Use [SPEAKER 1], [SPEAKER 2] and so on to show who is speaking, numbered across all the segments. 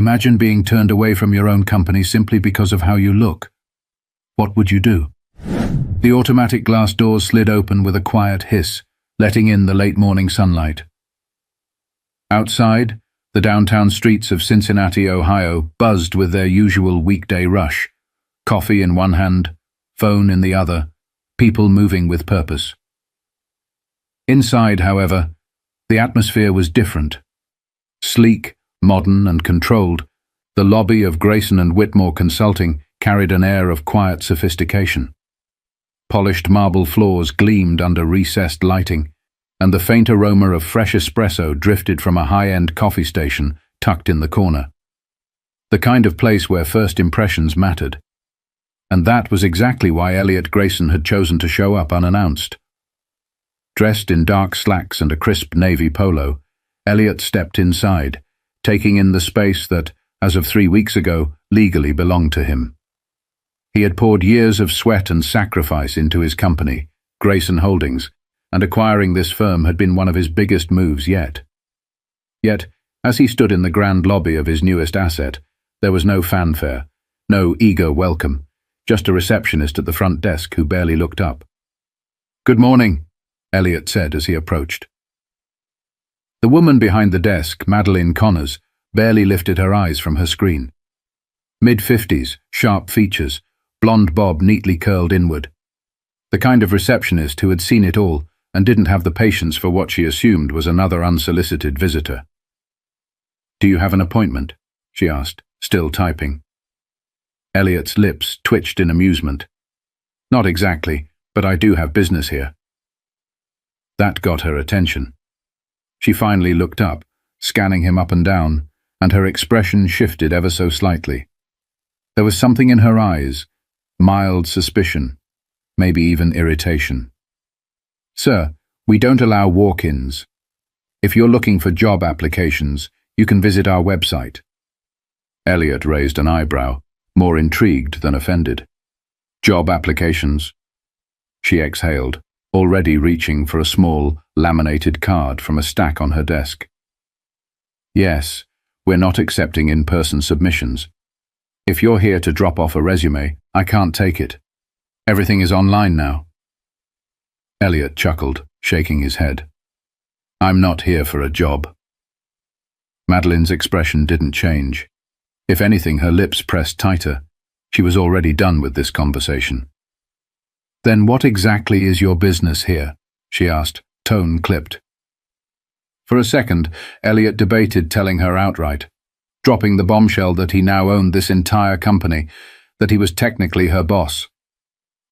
[SPEAKER 1] Imagine being turned away from your own company simply because of how you look. What would you do? The automatic glass doors slid open with a quiet hiss, letting in the late morning sunlight. Outside, the downtown streets of Cincinnati, Ohio, buzzed with their usual weekday rush. Coffee in one hand, phone in the other, people moving with purpose. Inside, however, the atmosphere was different. Sleek, modern and controlled, the lobby of Grayson and Whitmore Consulting carried an air of quiet sophistication. Polished marble floors gleamed under recessed lighting, and the faint aroma of fresh espresso drifted from a high-end coffee station tucked in the corner. The kind of place where first impressions mattered. And that was exactly why Elliot Grayson had chosen to show up unannounced. Dressed in dark slacks and a crisp navy polo, Elliot stepped inside, taking in the space that, as of 3 weeks ago, legally belonged to him. He had poured years of sweat and sacrifice into his company, Grayson Holdings, and acquiring this firm had been one of his biggest moves yet. Yet, as he stood in the grand lobby of his newest asset, there was no fanfare, no eager welcome, just a receptionist at the front desk who barely looked up. "Good morning," Elliot said as he approached. The woman behind the desk, Madeline Connors, barely lifted her eyes from her screen. Mid-50s, sharp features, blonde bob neatly curled inward. The kind of receptionist who had seen it all and didn't have the patience for what she assumed was another unsolicited visitor. "Do you have an appointment?" she asked, still typing. Elliot's lips twitched in amusement. "Not exactly, but I do have business here." That got her attention. She finally looked up, scanning him up and down, and her expression shifted ever so slightly. There was something in her eyes, mild suspicion, maybe even irritation. "Sir, we don't allow walk-ins. If you're looking for job applications, you can visit our website." Elliot raised an eyebrow, more intrigued than offended. "Job applications?" She exhaled, already reaching for a small, laminated card from a stack on her desk. "Yes, we're not accepting in-person submissions. If you're here to drop off a resume, I can't take it. Everything is online now." Elliot chuckled, shaking his head. "I'm not here for a job." Madeline's expression didn't change. If anything, her lips pressed tighter. She was already done with this conversation. "Then what exactly is your business here?" she asked, tone clipped. For a second, Elliot debated telling her outright, dropping the bombshell that he now owned this entire company, that he was technically her boss.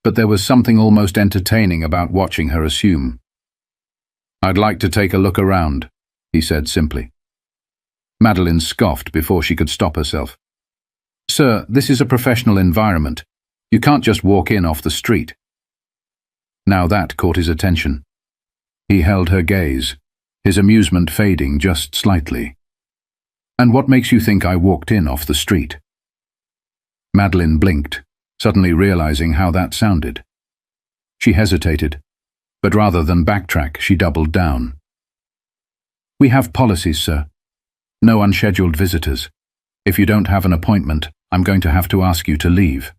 [SPEAKER 1] But there was something almost entertaining about watching her assume. "I'd like to take a look around," he said simply. Madeline scoffed before she could stop herself. "Sir, this is a professional environment. You can't just walk in off the street." Now that caught his attention. He held her gaze, his amusement fading just slightly. "And what makes you think I walked in off the street?" Madeline blinked, suddenly realizing how that sounded. She hesitated, but rather than backtrack, she doubled down. "We have policies, sir. No unscheduled visitors. If you don't have an appointment, I'm going to have to ask you to leave."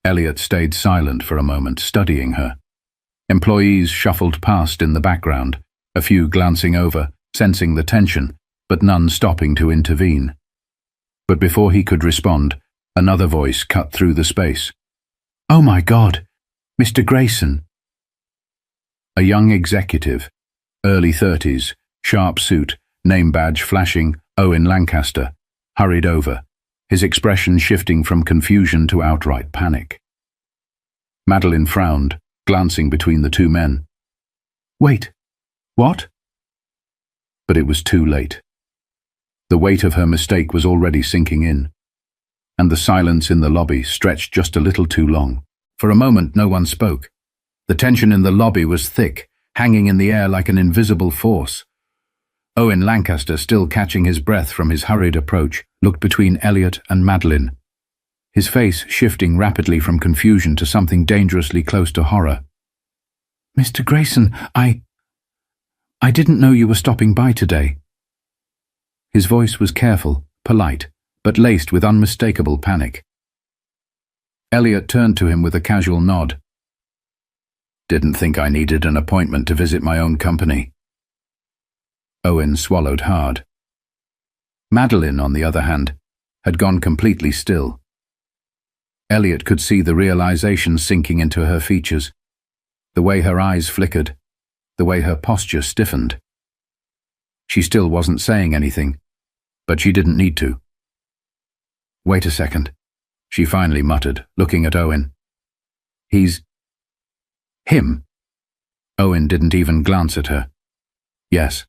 [SPEAKER 1] Elliot stayed silent for a moment, studying her. Employees shuffled past in the background, a few glancing over, sensing the tension, but none stopping to intervene. But before he could respond, another voice cut through the space. "Oh my God, Mr. Grayson." A young executive, early 30s, sharp suit, name badge flashing, Owen Lancaster, hurried over, his expression shifting from confusion to outright panic. Madeline frowned, glancing between the two men. "Wait, what?" But it was too late. The weight of her mistake was already sinking in, and the silence in the lobby stretched just a little too long. For a moment, no one spoke. The tension in the lobby was thick, hanging in the air like an invisible force. Owen Lancaster, still catching his breath from his hurried approach, looked between Elliot and Madeline, his face shifting rapidly from confusion to something dangerously close to horror. "Mr. Grayson, I didn't know you were stopping by today." His voice was careful, polite, but laced with unmistakable panic. Elliot turned to him with a casual nod. Didn't think I needed an appointment to visit my own company. Owen swallowed hard. Madeline, on the other hand, had gone completely still. Elliot could see the realization sinking into her features, the way her eyes flickered, the way her posture stiffened. She still wasn't saying anything, but she didn't need to. Wait a second, she finally muttered, looking at Owen. He's... him. Owen didn't even glance at her. Yes.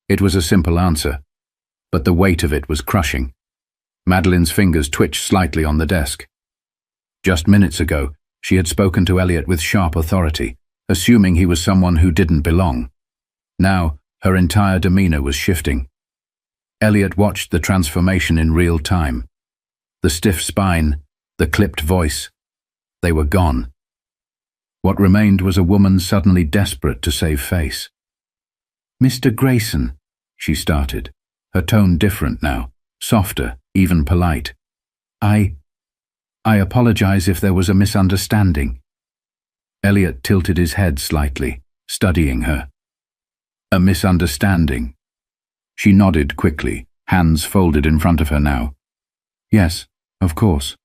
[SPEAKER 1] It was a simple answer, but the weight of it was crushing. Madeline's fingers twitched slightly on the desk. Just minutes ago, she had spoken to Elliot with sharp authority, assuming he was someone who didn't belong. Now, her entire demeanor was shifting. Elliot watched the transformation in real time. The stiff spine, the clipped voice, they were gone. What remained was a woman suddenly desperate to save face. "Mr. Grayson," she started, her tone different now, softer, even polite. I apologize if there was a misunderstanding." Elliot tilted his head slightly, studying her. A misunderstanding. She nodded quickly, hands folded in front of her now. "Yes, of course.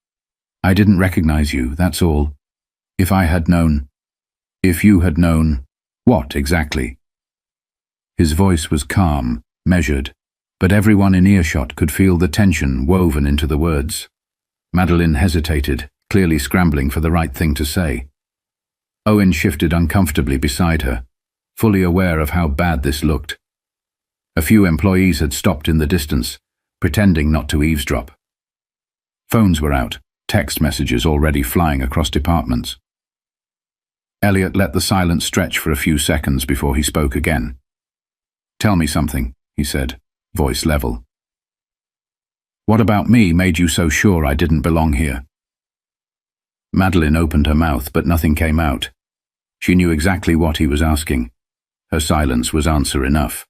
[SPEAKER 1] I didn't recognize you, that's all. If I had known..." "If you had known... what exactly?" His voice was calm, measured, but everyone in earshot could feel the tension woven into the words. Madeline hesitated, clearly scrambling for the right thing to say. Owen shifted uncomfortably beside her, fully aware of how bad this looked. A few employees had stopped in the distance, pretending not to eavesdrop. Phones were out, text messages already flying across departments. Elliot let the silence stretch for a few seconds before he spoke again. "Tell me something," he said, voice level. "What about me made you so sure I didn't belong here?" Madeline opened her mouth, but nothing came out. She knew exactly what he was asking. Her silence was answer enough.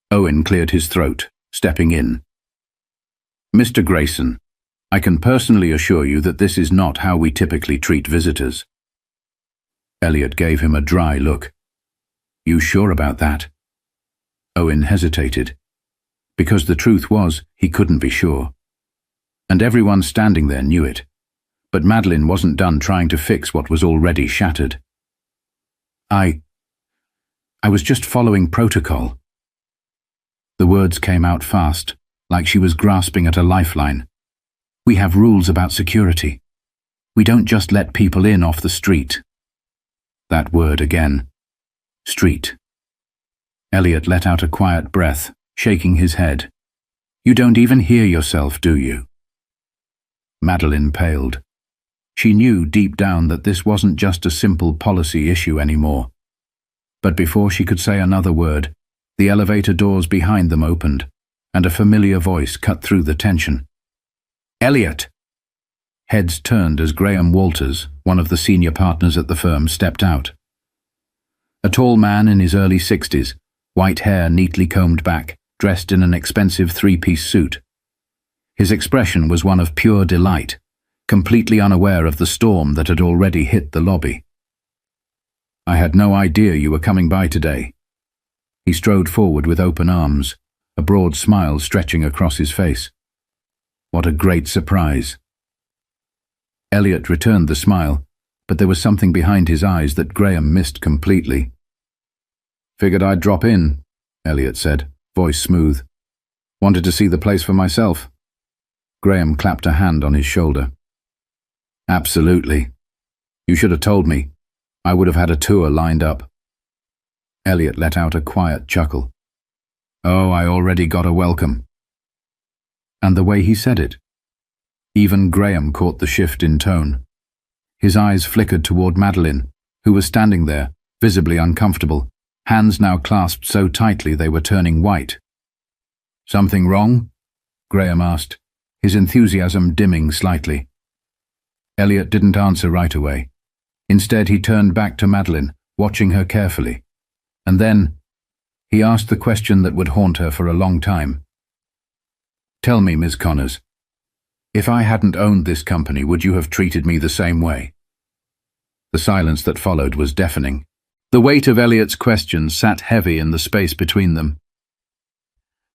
[SPEAKER 1] Owen cleared his throat, stepping in. "Mr. Grayson, I can personally assure you that this is not how we typically treat visitors." Elliot gave him a dry look. "You sure about that?" Owen hesitated, because the truth was he couldn't be sure. And everyone standing there knew it. But Madeline wasn't done trying to fix what was already shattered. I was just following protocol." The words came out fast, like she was grasping at a lifeline. "We have rules about security. We don't just let people in off the street." That word again. Street. Elliot let out a quiet breath, shaking his head. "You don't even hear yourself, do you?" Madeline paled. She knew deep down that this wasn't just a simple policy issue anymore. But before she could say another word, the elevator doors behind them opened, and a familiar voice cut through the tension. "Elliot!" Heads turned as Graham Walters, one of the senior partners at the firm, stepped out. A tall man in his early 60s, white hair neatly combed back, dressed in an expensive three-piece suit. His expression was one of pure delight, completely unaware of the storm that had already hit the lobby. "I had no idea you were coming by today." He strode forward with open arms, a broad smile stretching across his face. "What a great surprise." Elliot returned the smile, but there was something behind his eyes that Graham missed completely. "Figured I'd drop in," Elliot said, voice smooth. "Wanted to see the place for myself." Graham clapped a hand on his shoulder. "Absolutely. You should have told me. I would have had a tour lined up." Elliot let out a quiet chuckle. "Oh, I already got a welcome." And the way he said it. Even Graham caught the shift in tone. His eyes flickered toward Madeline, who was standing there, visibly uncomfortable, hands now clasped so tightly they were turning white. "Something wrong?" Graham asked, his enthusiasm dimming slightly. Elliot didn't answer right away. Instead, he turned back to Madeline, watching her carefully. And then, he asked the question that would haunt her for a long time. Tell me, Ms. Connors, if I hadn't owned this company, would you have treated me the same way? The silence that followed was deafening. The weight of Elliot's questions sat heavy in the space between them.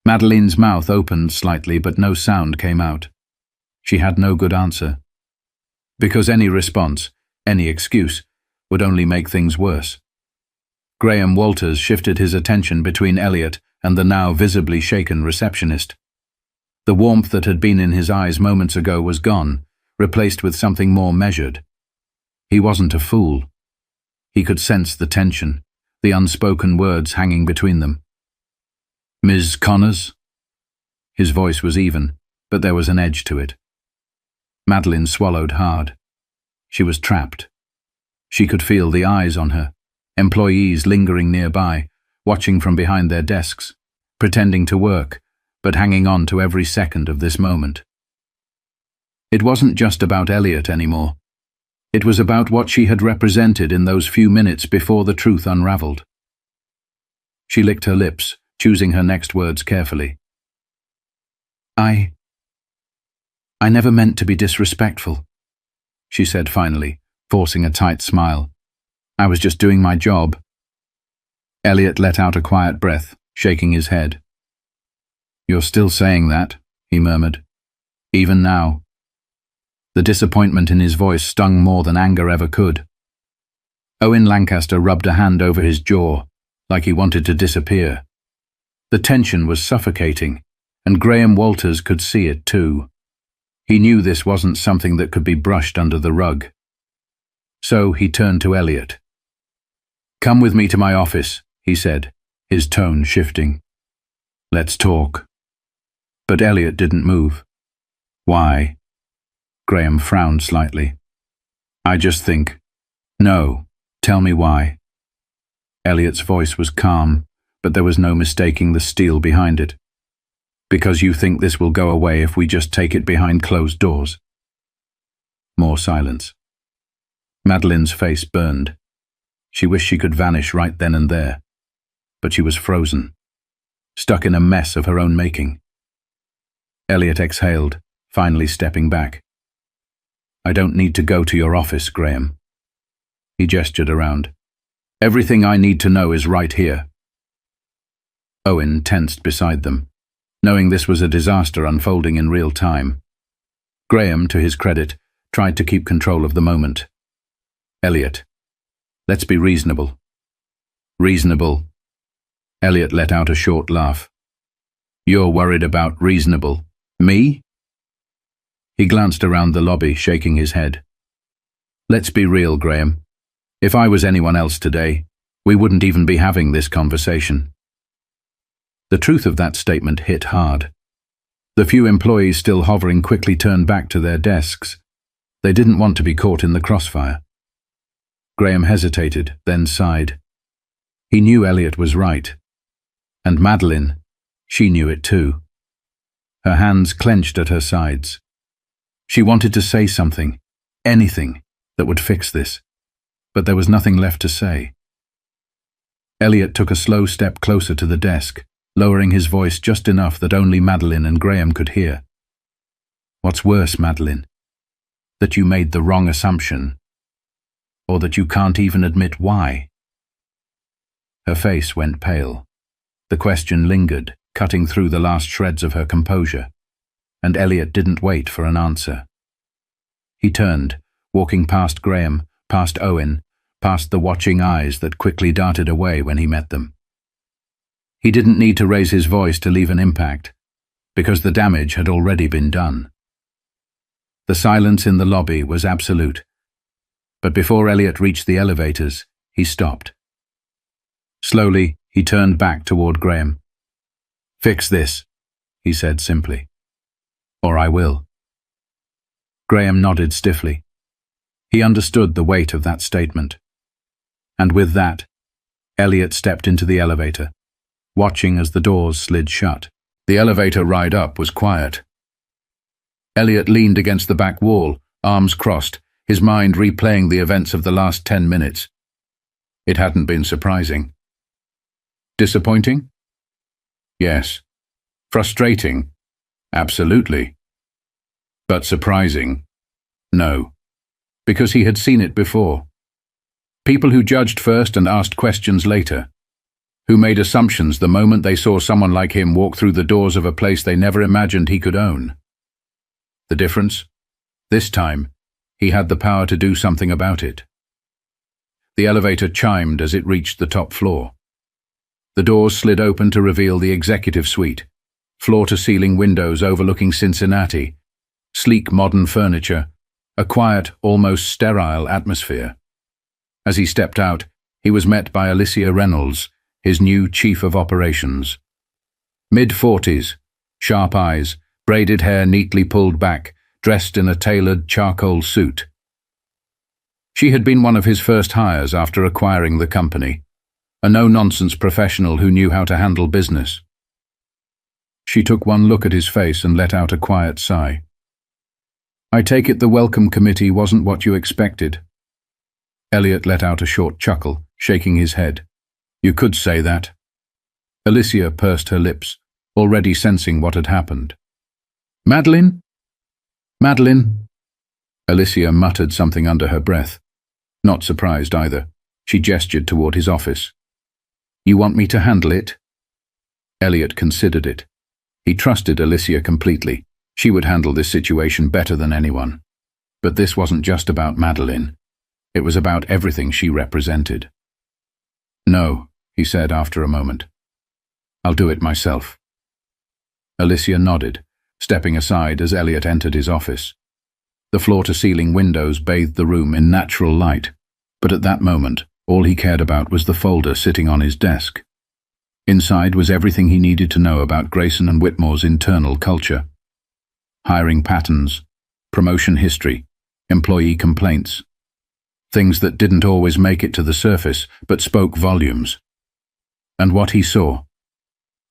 [SPEAKER 1] Madeline's mouth opened slightly, but no sound came out. She had no good answer. Because any response, any excuse, would only make things worse. Graham Walters shifted his attention between Elliot and the now visibly shaken receptionist. The warmth that had been in his eyes moments ago was gone, replaced with something more measured. He wasn't a fool. He could sense the tension, the unspoken words hanging between them. Ms. Connors? His voice was even, but there was an edge to it. Madeline swallowed hard. She was trapped. She could feel the eyes on her, employees lingering nearby, watching from behind their desks, pretending to work, but hanging on to every second of this moment. It wasn't just about Elliot anymore. It was about what she had represented in those few minutes before the truth unraveled. She licked her lips, choosing her next words carefully. I never meant to be disrespectful, she said finally, forcing a tight smile. I was just doing my job. Elliot let out a quiet breath, shaking his head. You're still saying that, he murmured. Even now. The disappointment in his voice stung more than anger ever could. Owen Lancaster rubbed a hand over his jaw, like he wanted to disappear. The tension was suffocating, and Graham Walters could see it too. He knew this wasn't something that could be brushed under the rug. So he turned to Elliot. Come with me to my office, he said, his tone shifting. Let's talk. But Elliot didn't move. Why? Graham frowned slightly. I just think. No, tell me why. Elliot's voice was calm, but there was no mistaking the steel behind it. Because you think this will go away if we just take it behind closed doors. More silence. Madeline's face burned. She wished she could vanish right then and there. But she was frozen, stuck in a mess of her own making. Elliot exhaled, finally stepping back. I don't need to go to your office, Graham. He gestured around. Everything I need to know is right here. Owen tensed beside them, knowing this was a disaster unfolding in real time. Graham, to his credit, tried to keep control of the moment. Elliot, let's be reasonable. Reasonable. Elliot let out a short laugh. You're worried about reasonable. Me? He glanced around the lobby, shaking his head. Let's be real, Graham. If I was anyone else today, we wouldn't even be having this conversation. The truth of that statement hit hard. The few employees still hovering quickly turned back to their desks. They didn't want to be caught in the crossfire. Graham hesitated, then sighed. He knew Elliot was right. And Madeline, she knew it too. Her hands clenched at her sides. She wanted to say something, anything, that would fix this. But there was nothing left to say. Elliot took a slow step closer to the desk, lowering his voice just enough that only Madeline and Graham could hear. What's worse, Madeline? That you made the wrong assumption? Or that you can't even admit why? Her face went pale. The question lingered, cutting through the last shreds of her composure, and Elliot didn't wait for an answer. He turned, walking past Graham, past Owen, past the watching eyes that quickly darted away when he met them. He didn't need to raise his voice to leave an impact, because the damage had already been done. The silence in the lobby was absolute, but before Elliot reached the elevators, he stopped. Slowly, he turned back toward Graham. Fix this, he said simply. Or I will. Graham nodded stiffly. He understood the weight of that statement. And with that, Elliot stepped into the elevator, watching as the doors slid shut. The elevator ride up was quiet. Elliot leaned against the back wall, arms crossed, his mind replaying the events of the last 10 minutes. It hadn't been surprising. Disappointing? Yes. Frustrating? Absolutely. But surprising? No. Because he had seen it before. People who judged first and asked questions later. Who made assumptions the moment they saw someone like him walk through the doors of a place they never imagined he could own. The difference? This time, he had the power to do something about it. The elevator chimed as it reached the top floor. The doors slid open to reveal the executive suite, floor-to-ceiling windows overlooking Cincinnati, sleek modern furniture, a quiet, almost sterile atmosphere. As he stepped out, he was met by Alicia Reynolds, his new chief of operations. Mid-40s, sharp eyes, braided hair neatly pulled back, dressed in a tailored charcoal suit. She had been one of his first hires after acquiring the company, a no-nonsense professional who knew how to handle business. She took one look at his face and let out a quiet sigh. "I take it the welcome committee wasn't what you expected." Elliot let out a short chuckle, shaking his head. "You could say that." Alicia pursed her lips, already sensing what had happened. "Madeline? Madeline?" Alicia muttered something under her breath. Not surprised either. She gestured toward his office. "You want me to handle it?" Elliot considered it. He trusted Alicia completely. She would handle this situation better than anyone. But this wasn't just about Madeline. It was about everything she represented. "No," he said after a moment. "I'll do it myself." Alicia nodded, stepping aside as Elliot entered his office. The floor-to-ceiling windows bathed the room in natural light, but at that moment, all he cared about was the folder sitting on his desk. Inside was everything he needed to know about Grayson and Whitmore's internal culture. Hiring patterns, promotion history, employee complaints. Things that didn't always make it to the surface, but spoke volumes. And what he saw.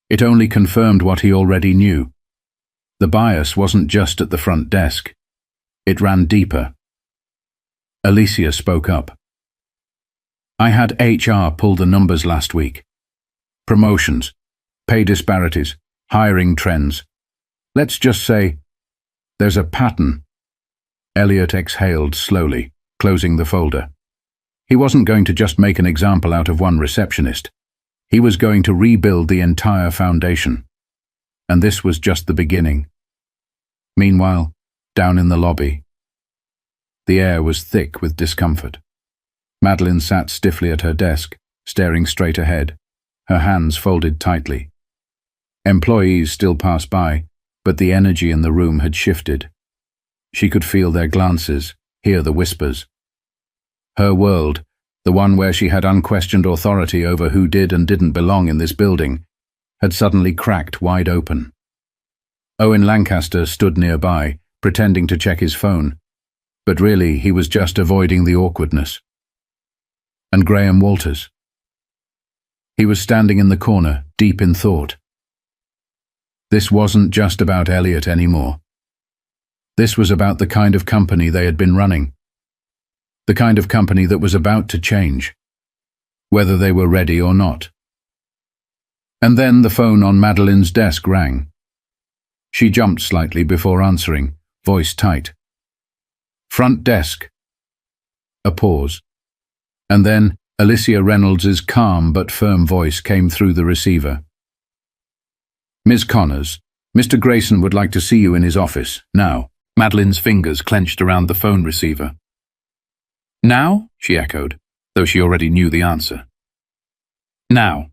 [SPEAKER 1] It only confirmed what he already knew. The bias wasn't just at the front desk. It ran deeper. Alicia spoke up. "I had HR pull the numbers last week. Promotions, pay disparities, hiring trends. Let's just say, there's a pattern." Elliot exhaled slowly, closing the folder. He wasn't going to just make an example out of one receptionist. He was going to rebuild the entire foundation. And this was just the beginning. Meanwhile, down in the lobby, the air was thick with discomfort. Madeline sat stiffly at her desk, staring straight ahead, her hands folded tightly. Employees still passed by, but the energy in the room had shifted. She could feel their glances, hear the whispers. Her world, the one where she had unquestioned authority over who did and didn't belong in this building, had suddenly cracked wide open. Owen Lancaster stood nearby, pretending to check his phone, but really he was just avoiding the awkwardness. And Graham Walters. He was standing in the corner, deep in thought. This wasn't just about Elliot anymore. This was about the kind of company they had been running. The kind of company that was about to change, whether they were ready or not. And then the phone on Madeline's desk rang. She jumped slightly before answering, voice tight. "Front desk." A pause. And then Alicia Reynolds's calm but firm voice came through the receiver. "Ms. Connors, Mr. Grayson would like to see you in his office, now." Madeline's fingers clenched around the phone receiver. "Now?" she echoed, though she already knew the answer. "Now."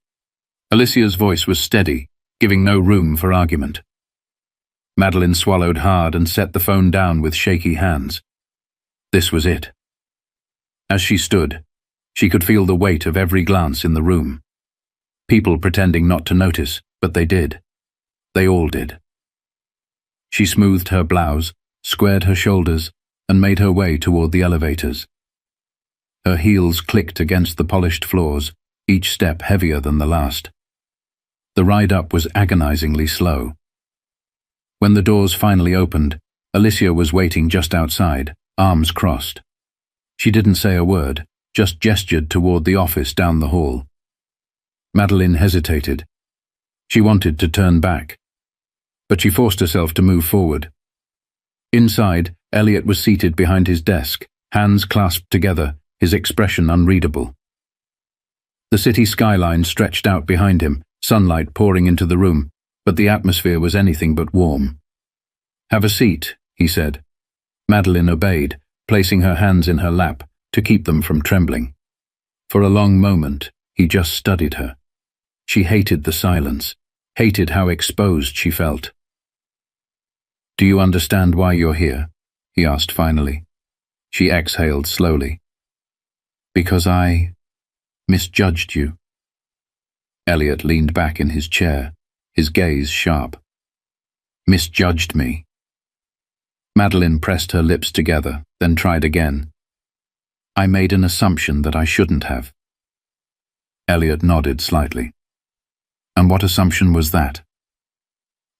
[SPEAKER 1] Alicia's voice was steady, giving no room for argument. Madeline swallowed hard and set the phone down with shaky hands. This was it. As she stood, she could feel the weight of every glance in the room. People pretending not to notice, but they did. They all did. She smoothed her blouse, squared her shoulders, and made her way toward the elevators. Her heels clicked against the polished floors, each step heavier than the last. The ride up was agonizingly slow. When the doors finally opened, Alicia was waiting just outside, arms crossed. She didn't say a word, just gestured toward the office down the hall. Madeline hesitated. She wanted to turn back. but she forced herself to move forward. Inside, Elliot was seated behind his desk, hands clasped together, his expression unreadable. The city skyline stretched out behind him, sunlight pouring into the room, but the atmosphere was anything but warm. "Have a seat," he said. Madeline obeyed, placing her hands in her lap to keep them from trembling. For a long moment, he just studied her. She hated the silence, hated how exposed she felt. "Do you understand why you're here?" he asked finally. She exhaled slowly. "Because I misjudged you." Elliot leaned back in his chair, his gaze sharp. "Misjudged me?" Madeline pressed her lips together, then tried again. "I made an assumption that I shouldn't have." Elliot nodded slightly. "And what assumption was that?"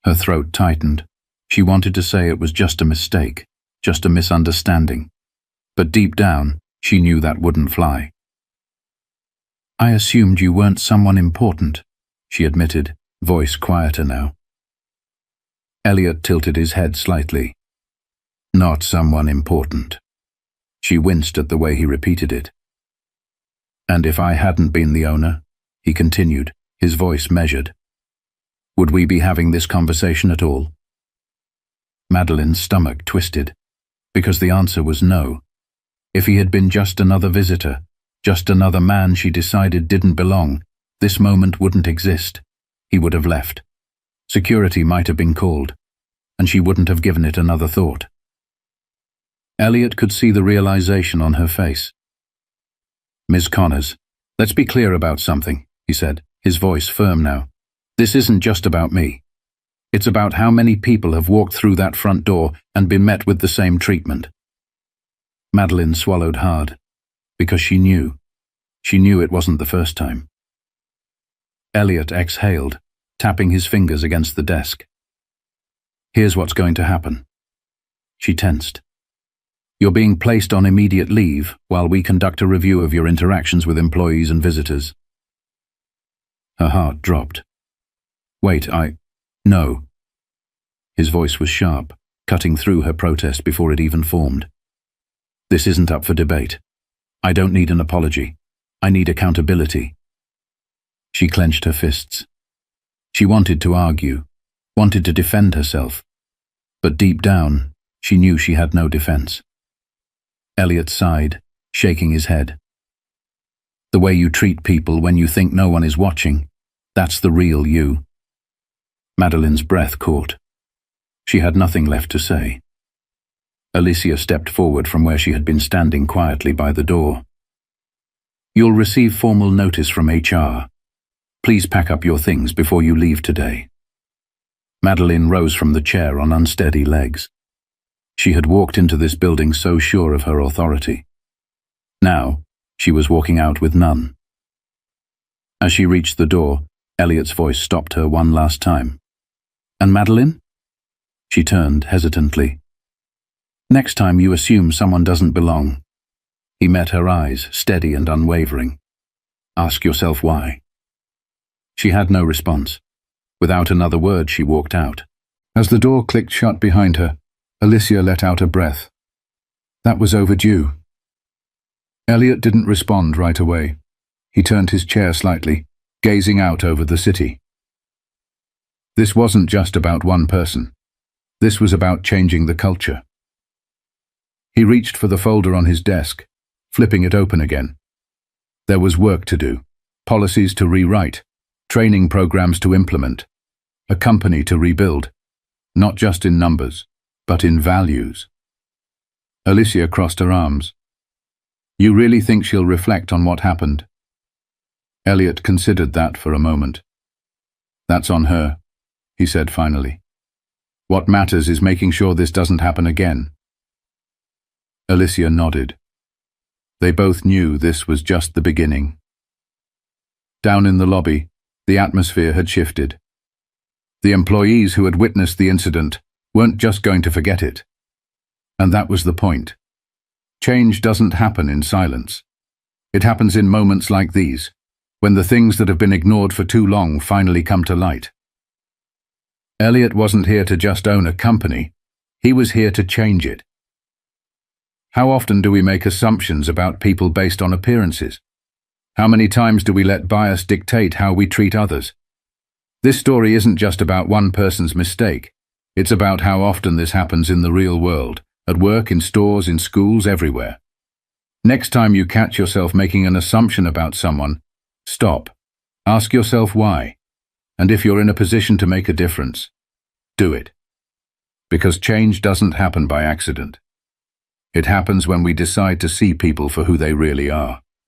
[SPEAKER 1] Her throat tightened. She wanted to say it was just a mistake, just a misunderstanding. But deep down, she knew that wouldn't fly. "I assumed you weren't someone important," she admitted, voice quieter now. Elliot tilted his head slightly. "Not someone important." She winced at the way he repeated it. "And if I hadn't been the owner," he continued, his voice measured, "would we be having this conversation at all?" Madeline's stomach twisted, because the answer was no. If he had been just another visitor, just another man she decided didn't belong, this moment wouldn't exist. He would have left. Security might have been called, and she wouldn't have given it another thought. Elliot could see the realization on her face. "Ms. Connors, let's be clear about something," he said, his voice firm now. "This isn't just about me. It's about how many people have walked through that front door and been met with the same treatment." Madeline swallowed hard, because she knew it wasn't the first time. Elliot exhaled, tapping his fingers against the desk. "Here's what's going to happen." She tensed. "You're being placed on immediate leave while we conduct a review of your interactions with employees and visitors." Her heart dropped. "Wait, No." His voice was sharp, cutting through her protest before it even formed. "This isn't up for debate. I don't need an apology. I need accountability." She clenched her fists. She wanted to argue, wanted to defend herself, but deep down, she knew she had no defense. Elliot sighed, shaking his head. "The way you treat people when you think no one is watching, that's the real you." Madeline's breath caught. She had nothing left to say. Alicia stepped forward from where she had been standing quietly by the door. "You'll receive formal notice from HR. Please pack up your things before you leave today." Madeline rose from the chair on unsteady legs. She had walked into this building so sure of her authority. Now, she was walking out with none. As she reached the door, Elliot's voice stopped her one last time. "And Madeline?" She turned hesitantly. "Next time you assume someone doesn't belong." He met her eyes, steady and unwavering. "Ask yourself why." She had no response. Without another word, she walked out. As the door clicked shut behind her, Alicia let out a breath. That was overdue. Elliot didn't respond right away. He turned his chair slightly, gazing out over the city. This wasn't just about one person. This was about changing the culture. He reached for the folder on his desk, flipping it open again. There was work to do, policies to rewrite, training programs to implement, a company to rebuild, not just in numbers, but in values. Alicia crossed her arms. "You really think she'll reflect on what happened?" Elliot considered that for a moment. "That's on her," he said finally. "What matters is making sure this doesn't happen again." Alicia nodded. They both knew this was just the beginning. Down in the lobby, the atmosphere had shifted. The employees who had witnessed the incident weren't just going to forget it. And that was the point. Change doesn't happen in silence. It happens in moments like these, when the things that have been ignored for too long finally come to light. Elliot wasn't here to just own a company. He was here to change it. How often do we make assumptions about people based on appearances? How many times do we let bias dictate how we treat others? This story isn't just about one person's mistake. It's about how often this happens in the real world, at work, in stores, in schools, everywhere. Next time you catch yourself making an assumption about someone, stop. Ask yourself why. And if you're in a position to make a difference, do it. Because change doesn't happen by accident. It happens when we decide to see people for who they really are.